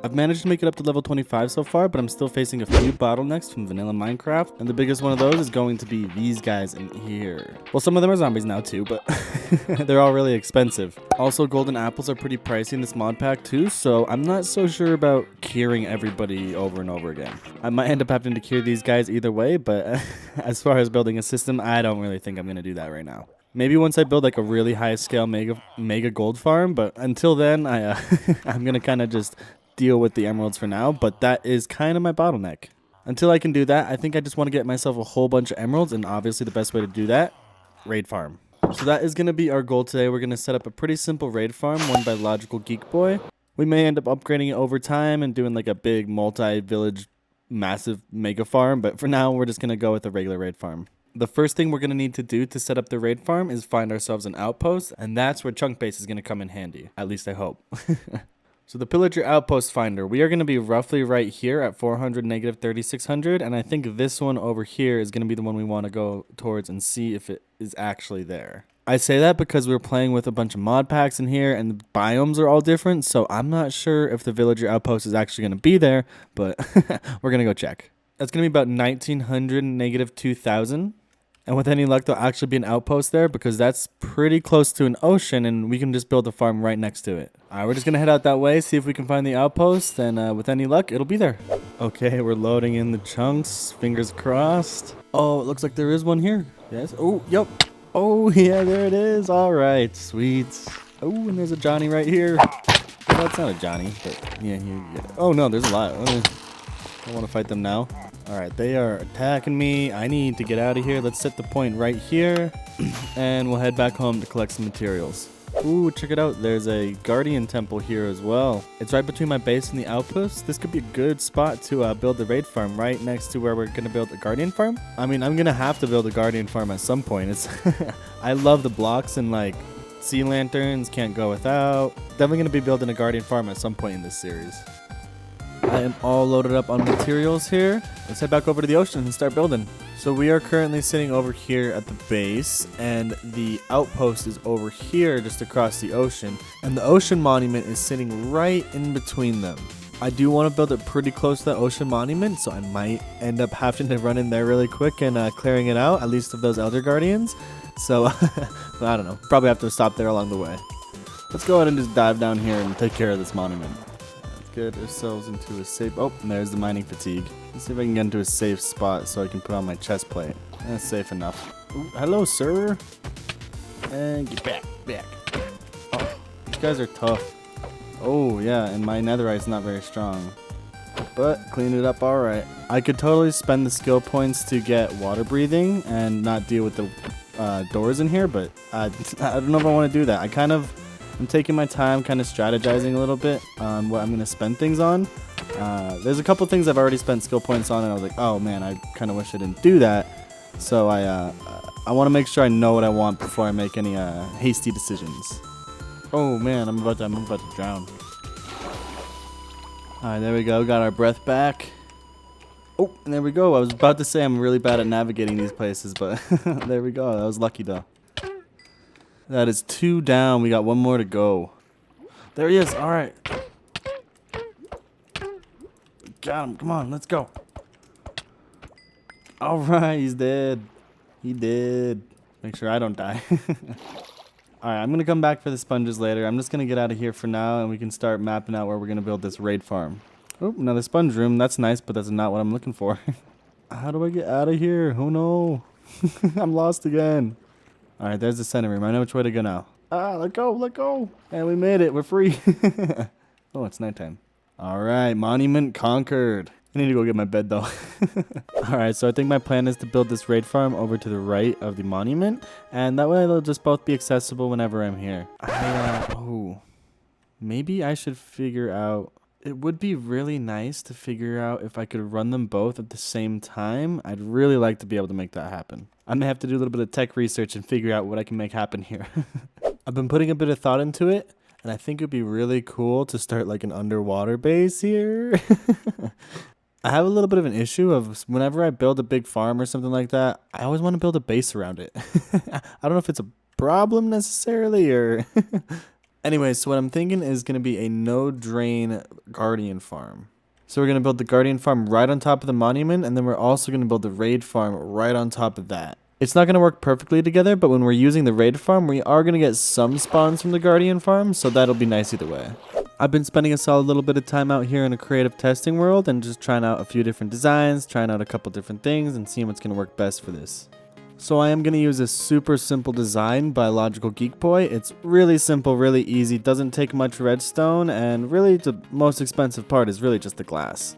I've managed to make it up to level 25 so far, but I'm still facing a few bottlenecks from vanilla Minecraft, and the biggest one of those is going to be these guys in here. Well, some of them are zombies now too, but they're all really expensive. Also, golden apples are pretty pricey in this mod pack too, so I'm not so sure about curing everybody over and over again. I might end up having to cure these guys either way, but as far as building a system, I don't really think I'm going to do that right now. Maybe once I build like a really high scale mega gold farm, but until then, I'm going to kind of just deal with the emeralds for now, but that is kind of my bottleneck. Until I can do that, I think I just want to get myself a whole bunch of emeralds, and obviously the best way to do that, raid farm. So that is going to be our goal today. We're going to set up a pretty simple raid farm, one by Logical Geekboy. We may end up upgrading it over time and doing like a big multi-village massive mega farm, but for now we're just going to go with a regular raid farm. The first thing we're going to need to do to set up the raid farm is find ourselves an outpost, and that's where chunk base is going to come in handy. At least I hope. So the pillager outpost finder, we are going to be roughly right here at 400 negative 3600, and I think this one over here is going to be the one we want to go towards and see if it is actually there. I say that because we're playing with a bunch of mod packs in here and the biomes are all different, so I'm not sure if the villager outpost is actually going to be there, but we're going to go check. That's going to be about 1900 negative 2000. And with any luck, there'll actually be an outpost there because that's pretty close to an ocean and we can just build a farm right next to it. Alright, we're just going to head out that way, see if we can find the outpost, and with any luck, it'll be there. Okay, we're loading in the chunks. Fingers crossed. Oh, it looks like there is one here. Yes. Oh, yep. Oh, yeah, there it is. Alright, sweet. Oh, and there's a Johnny right here. Well, that's not a Johnny, but yeah, you get it. Oh, no, there's a lot. I don't want to fight them now. Alright, they are attacking me. I need to get out of here. Let's set the point right here. And we'll head back home to collect some materials. Ooh, check it out. There's a guardian temple here as well. It's right between my base and the outpost. This could be a good spot to build the raid farm right next to where we're going to build a guardian farm. I mean, I'm going to have to build a guardian farm at some point. It's I love the blocks and like sea lanterns. Can't go without. Definitely going to be building a guardian farm at some point in this series. I am all loaded up on materials here. Let's head back over to the ocean and start building. So we are currently sitting over here at the base, and the outpost is over here just across the ocean, and the ocean monument is sitting right in between them. I do want to build it pretty close to the ocean monument, so I might end up having to run in there really quick and clearing it out, at least of those elder guardians. So I don't know, probably have to stop there along the way. Let's go ahead and just dive down here and take care of this monument. Get ourselves into a safe. Oh, and there's the mining fatigue. Let's see if I can get into a safe spot so I can put on my chest plate. That's safe enough. Ooh, hello, sir. And get back. Oh, these guys are tough. Oh, yeah, and my netherite's not very strong. But clean it up all right. I could totally spend the skill points to get water breathing and not deal with the doors in here, but I don't know if I want to do that. I'm taking my time, kind of strategizing a little bit on what I'm going to spend things on. There's a couple things I've already spent skill points on, and I was like, oh man, I kind of wish I didn't do that. So I want to make sure I know what I want before I make any hasty decisions. Oh man, I'm about to drown. Alright, there we go. Got our breath back. Oh, and there we go. I was about to say I'm really bad at navigating these places, but there we go. That was lucky though. That is 2 down. We got 1 more to go. There he is. All right. Got him. Come on. Let's go. All right. He's dead. He did. Make sure I don't die. All right. I'm going to come back for the sponges later. I'm just going to get out of here for now, and we can start mapping out where we're going to build this raid farm. Oh, another sponge room. That's nice, but that's not what I'm looking for. How do I get out of here? Oh, no. I'm lost again. Alright, there's the center room. I know which way to go now. Let go. And we made it. We're free. Oh, it's nighttime. Alright, monument conquered. I need to go get my bed, though. Alright, so I think my plan is to build this raid farm over to the right of the monument. And that way they'll just both be accessible whenever I'm here. Maybe I should figure out... It would be really nice to figure out if I could run them both at the same time. I'd really like to be able to make that happen. I may have to do a little bit of tech research and figure out what I can make happen here. I've been putting a bit of thought into it, and I think it would be really cool to start like an underwater base here. I have a little bit of an issue of whenever I build a big farm or something like that, I always want to build a base around it. I don't know if it's a problem necessarily or... Anyway, so what I'm thinking is going to be a no-drain guardian farm. So we're going to build the guardian farm right on top of the monument, and then we're also going to build the raid farm right on top of that. It's not going to work perfectly together, but when we're using the raid farm, we are going to get some spawns from the guardian farm, so that'll be nice either way. I've been spending a solid little bit of time out here in a creative testing world and just trying out a few different designs, trying out a couple different things, and seeing what's going to work best for this. So I am going to use a super simple design by Logical Geekboy. It's really simple, really easy, doesn't take much redstone, and really the most expensive part is really just the glass.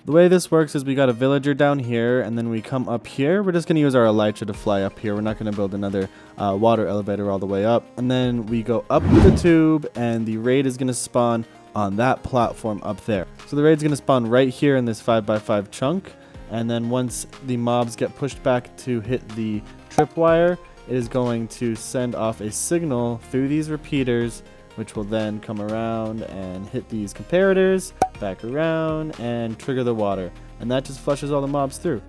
The way this works is we got a villager down here, and then we come up here. We're just going to use our elytra to fly up here. We're not going to build another water elevator all the way up. And then we go up the tube, and the raid is going to spawn on that platform up there. So the raid's going to spawn right here in this 5x5 chunk. And then once the mobs get pushed back to hit the tripwire, it is going to send off a signal through these repeaters, which will then come around and hit these comparators, back around, and trigger the water. And that just flushes all the mobs through.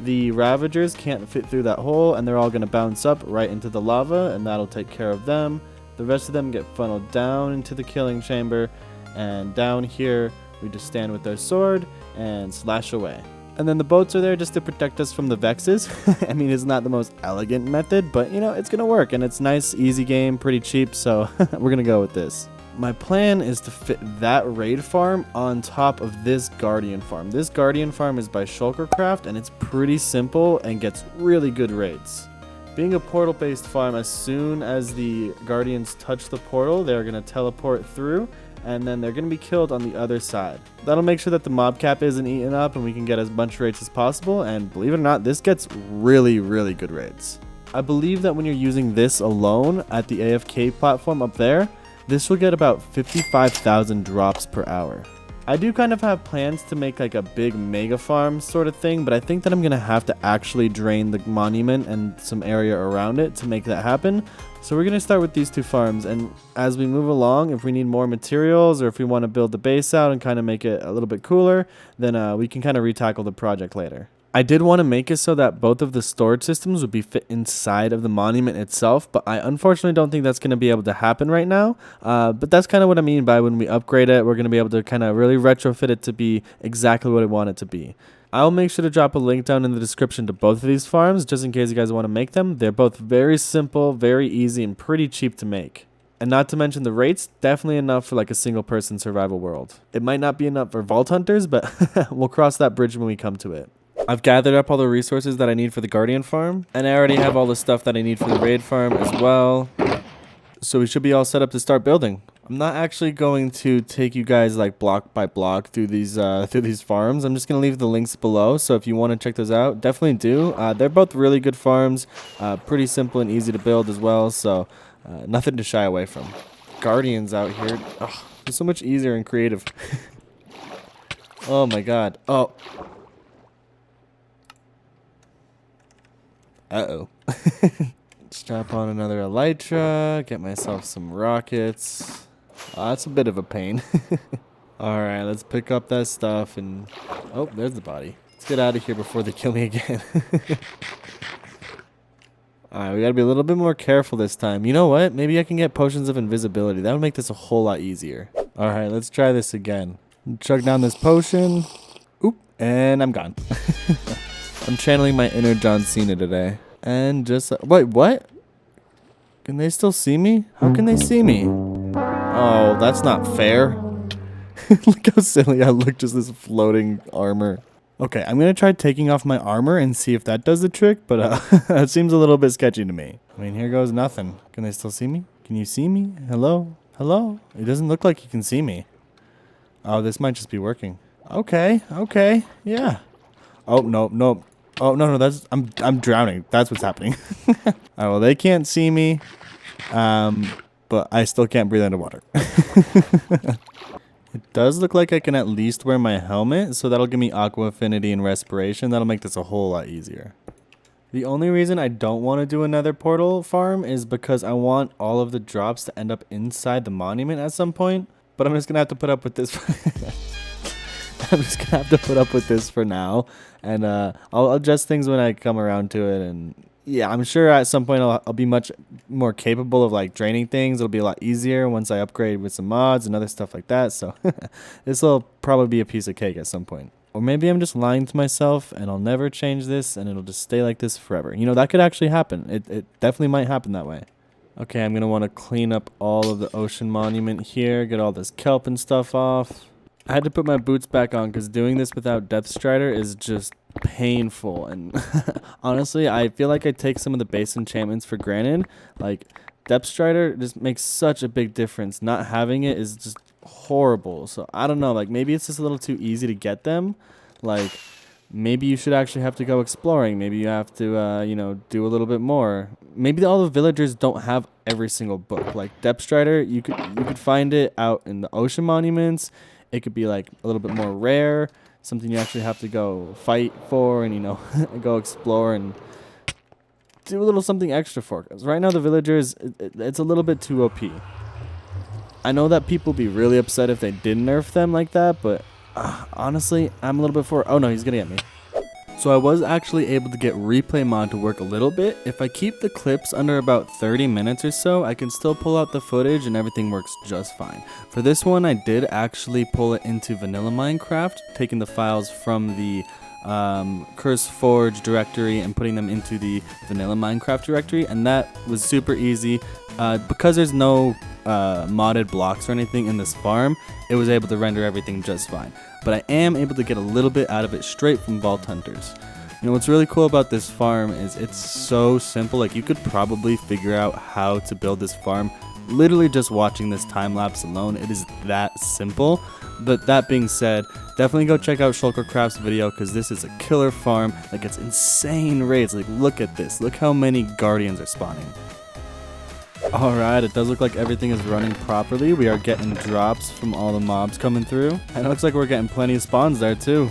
The Ravagers can't fit through that hole, and they're all going to bounce up right into the lava, and that'll take care of them. The rest of them get funneled down into the killing chamber, and down here, we just stand with our sword and slash away. And then the boats are there just to protect us from the Vexes. I mean, it's not the most elegant method, but you know, it's gonna work, and it's nice, easy game, pretty cheap, so we're gonna go with this. My plan is to fit that raid farm on top of this guardian farm. This guardian farm is by Shulkercraft, and it's pretty simple and gets really good raids. Being a portal-based farm, as soon as the guardians touch the portal, they're gonna teleport through, and then they're going to be killed on the other side. That'll make sure that the mob cap isn't eaten up and we can get as much raids as possible, and believe it or not, this gets really, really good raids. I believe that when you're using this alone at the AFK platform up there, this will get about 55,000 drops per hour. I do kind of have plans to make like a big mega farm sort of thing, but I think that I'm going to have to actually drain the monument and some area around it to make that happen. So we're going to start with these two farms, and as we move along, if we need more materials or if we want to build the base out and kind of make it a little bit cooler, then we can kind of retackle the project later. I did want to make it so that both of the storage systems would be fit inside of the monument itself, but I unfortunately don't think that's going to be able to happen right now. But that's kind of what I mean by when we upgrade it, we're going to be able to kind of really retrofit it to be exactly what I want it to be. I'll make sure to drop a link down in the description to both of these farms, just in case you guys want to make them. They're both very simple, very easy, and pretty cheap to make. And not to mention the rates, definitely enough for like a single person survival world. It might not be enough for vault hunters, but we'll cross that bridge when we come to it. I've gathered up all the resources that I need for the Guardian farm, and I already have all the stuff that I need for the raid farm as well. So we should be all set up to start building. I'm not actually going to take you guys like block by block through these farms. I'm just going to leave the links below, so if you want to check those out, definitely do. They're both really good farms, pretty simple and easy to build as well, so nothing to shy away from. Guardians out here, oh, they're so much easier and creative. Oh my god. Oh. Uh-oh. Strap on another elytra, get myself some rockets. That's a bit of a pain. Alright, let's pick up that stuff and... Oh, there's the body. Let's get out of here before they kill me again. Alright, we gotta be a little bit more careful this time. You know what? Maybe I can get potions of invisibility. That would make this a whole lot easier. Alright, let's try this again. Chug down this potion. Oop, and I'm gone. I'm channeling my inner John Cena today. And just... wait, what? Can they still see me? How can they see me? Oh, that's not fair. Look how silly I look, just this floating armor. Okay, I'm going to try taking off my armor and see if that does the trick, but it seems a little bit sketchy to me. I mean, here goes nothing. Can they still see me? Can you see me? Hello? Hello? It doesn't look like you can see me. Oh, this might just be working. Okay, okay, yeah. Oh, no, no. Oh, no, that's... I'm drowning. That's what's happening. Alright, well, they can't see me. But I still can't breathe underwater. It does look like I can at least wear my helmet, so that'll give me aqua affinity and respiration. That'll make this a whole lot easier. The only reason I don't want to do another portal farm is because I want all of the drops to end up inside the monument at some point. But I'm just going to have to put up with this. I'm just going to have to put up with this for now. And I'll adjust things when I come around to it and yeah, I'm sure at some point I'll be much more capable of like draining things. It'll be a lot easier once I upgrade with some mods and other stuff like that. So this will probably be a piece of cake at some point. Or maybe I'm just lying to myself and I'll never change this and it'll just stay like this forever. You know, that could actually happen. It definitely might happen that way. Okay, I'm going to want to clean up all of the ocean monument here, get all this kelp and stuff off. I had to put my boots back on because doing this without Death Strider is just painful. And honestly, I feel like I take some of the base enchantments for granted. Like, Depth Strider just makes such a big difference. Not having it is just horrible. So, I don't know. Like, maybe it's just a little too easy to get them. Like, maybe you should actually have to go exploring. Maybe you have to, you know, do a little bit more. Maybe all the villagers don't have every single book. Like, Depth Strider, you could find it out in the ocean monuments. It could be like a little bit more rare, something you actually have to go fight for and, you know, go explore and do a little something extra for. Because right now the villagers, it's a little bit too OP. I know that people be really upset if they didn't nerf them like that, but honestly, I'm a little bit for. Oh no, he's gonna get me. So I was actually able to get replay mod to work a little bit. If I keep the clips under about 30 minutes or so, I can still pull out the footage and everything works just fine. For this one, I did actually pull it into vanilla Minecraft, taking the files from the Curse Forge directory and putting them into the vanilla Minecraft directory, and that was super easy. Because there's no modded blocks or anything in this farm, it was able to render everything just fine. But I am able to get a little bit out of it straight from Vault Hunters. You know, what's really cool about this farm is it's so simple. Like, you could probably figure out how to build this farm literally just watching this time lapse alone. It is that simple. But that being said, definitely go check out Shulkercraft's video because this is a killer farm. Like, it's insane raids. Like, look at this. Look how many guardians are spawning. Alright, it does look like everything is running properly. We are getting drops from all the mobs coming through. And it looks like we're getting plenty of spawns there too.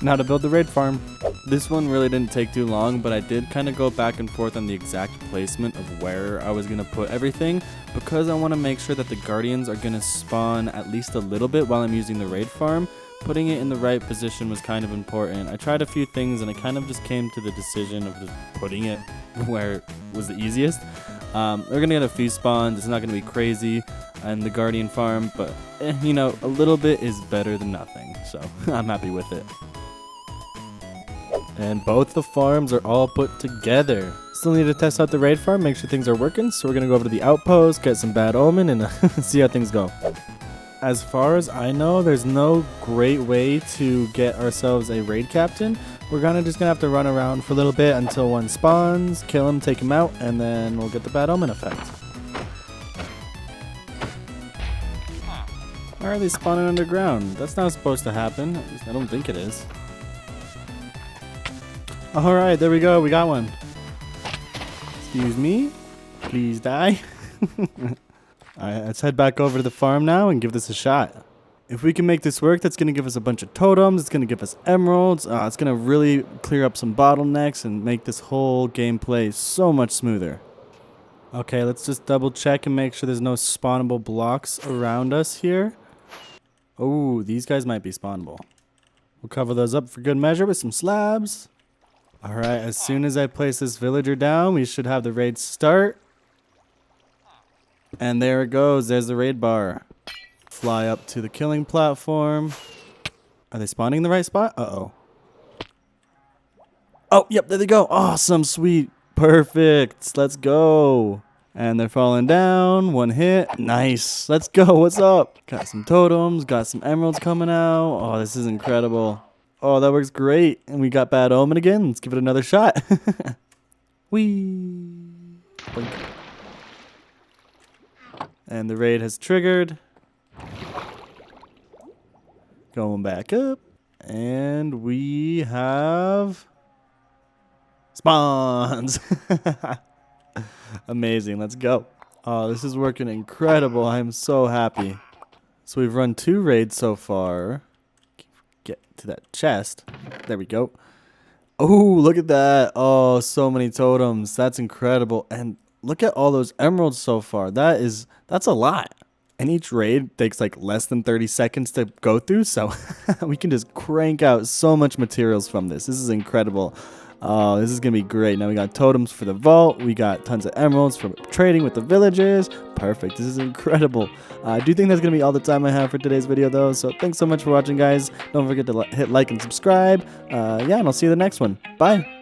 Now to build the raid farm. This one really didn't take too long, but I did kind of go back and forth on the exact placement of where I was going to put everything, because I want to make sure that the guardians are going to spawn at least a little bit while I'm using the raid farm. Putting it in the right position was kind of important. I tried a few things and I kind of just came to the decision of just putting it where it was the easiest. We're going to get a few spawns. It's not going to be crazy in the Guardian farm, but, you know, a little bit is better than nothing. So I'm happy with it. And both the farms are all put together. Still need to test out the raid farm, make sure things are working. So we're going to go over to the outpost, get some bad omen, and see how things go. As far as I know, there's no great way to get ourselves a raid captain. We're just gonna have to run around for a little bit until one spawns, kill him, take him out, and then we'll get the bad omen effect. Why are they spawning underground? That's not supposed to happen. At least I don't think it is. Alright, there we go. We got one. Excuse me. Please die. Alright, let's head back over to the farm now and give this a shot. If we can make this work, that's going to give us a bunch of totems. It's going to give us emeralds. It's going to really clear up some bottlenecks and make this whole gameplay so much smoother. Okay, let's just double check and make sure there's no spawnable blocks around us here. Oh, these guys might be spawnable. We'll cover those up for good measure with some slabs. Alright, as soon as I place this villager down, we should have the raid start. And there it goes. There's the raid bar. Fly up to the killing platform. Are they spawning in the right spot? Uh-oh. Oh, yep, there they go. Awesome, sweet. Perfect. Let's go. And they're falling down. One hit. Nice. Let's go. What's up? Got some totems. Got some emeralds coming out. Oh, this is incredible. Oh, that works great. And we got bad omen again. Let's give it another shot. Whee. Blink. And the raid has triggered. Going back up. And we have spawns. Amazing. Let's go. Oh, this is working incredible. I'm so happy. So we've run 2 raids so far. Get to that chest. There we go. Oh, look at that. Oh, so many totems. That's incredible. And look at all those emeralds so far. That's a lot. And each raid takes like less than 30 seconds to go through, so we can just crank out so much materials from this. This is incredible. Oh, this is gonna be great. Now we got totems for the vault. We got tons of emeralds for trading with the villagers. Perfect. This is incredible. I do think that's gonna be all the time I have for today's video, though. So thanks so much for watching, guys. Don't forget to hit like and subscribe. Yeah, and I'll see you in the next one. Bye.